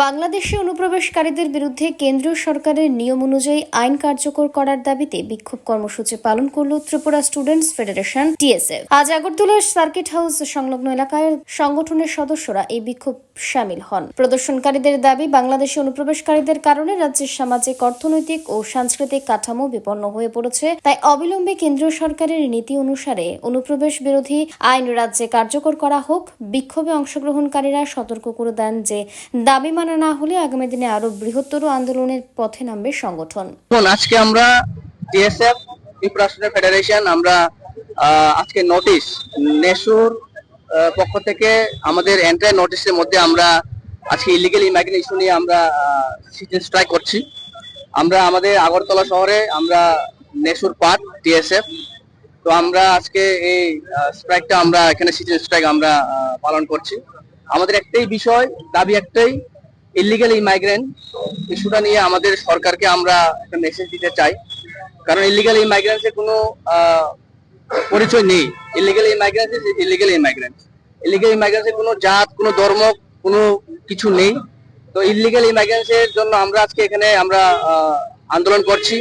বাংলাদেশে অনুপ্রবেশকারীদের বিরুদ্ধে কেন্দ্রীয় সরকারের নিয়ম অনুযায়ী আইন কার্যকর করার দাবিতে বিক্ষোভ কর্মসূচি পালন করল ত্রিপুরা স্টুডেন্টস ফেডারেশন টিএসএফ। আজ আগরতলার সার্কিট হাউস সংলগ্ন এলাকায় সংগঠনের সদস্যরা এই বিক্ষোভ শামিল হন। প্রদর্শনকারীদের দাবি, বাংলাদেশে অনুপ্রবেশকারীদের কারণে রাজ্যের সামাজিক, অর্থনৈতিক ও সাংস্কৃতিক কাঠামো বিপন্ন হয়ে পড়েছে। তাই অবিলম্বে কেন্দ্রীয় সরকারের নীতি অনুসারে অনুপ্রবেশ বিরোধী আইন রাজ্যে কার্যকর করা হোক। বিক্ষোভে অংশগ্রহণকারীরা সতর্ক করে দেন যে দাবি মানা না হলে আগামী দিনে আরো বৃহত্তর আন্দোলনের পথে নামবে সংগঠন। আজকে আমরা টিএসএফ ত্রিপুরা স্টুডেন্ট ফেডারেশন আমরা আজকে নোটিশ নেসুর পক্ষ থেকে আমাদের এন্ট্রি নোটিশের মধ্যে আমরা আজকে ইলিগাল ইমাইগ্রেশন ইস্যু নিয়ে আমরা সিজন স্ট্রাইক করছি। আমরা আমাদের আগরতলা শহরে আমরা নেসুর পার্ট টিএসএফ, তো আমরা আজকে এই স্ট্রাইকটা আমরা এখানে সিজন স্ট্রাইক আমরা পালন করছি। আমাদের একটাই বিষয়, দাবি একটাই, ইলিগাল ইমাইগ্রেন্ট ইস্যুটা নিয়ে আমাদের সরকারকে আমরা একটা মেসেজ দিতে চাই। কারণ ইলিগাল ইমাইগ্রেন্টের কোনো পরিচয় নেই। Illegal immigrant is illegal immigrant. Illegal ইমাইগ্রেন্টের কোনো জাত, কোনো ধর্ম, কোনো কিছু নেই। তো ইলিগাল ইমাইগ্রেন্টের জন্য আমরা আজকে এখানে আমরা আন্দোলন করছি।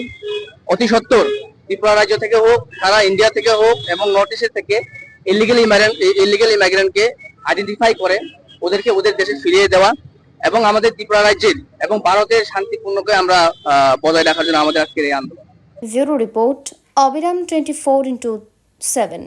অতি সত্বর ত্রিপুরা রাজ্য থেকে হোক, সারা ইন্ডিয়া থেকে হোক এবং নর্থ ইস্টের থেকে ইলিগাল ইমাইগ্রেন্টকে আইডেন্টিফাই করে ওদেরকে ওদের দেশে ফিরিয়ে দেওয়া এবং আমাদের ত্রিপুরা রাজ্যের এবং ভারতের শান্তিপূর্ণকে আমরা বজায় রাখার জন্য আমাদের আজকের এই আন্দোলন। ব্যুরো রিপোর্ট, অবিরাম 24x7।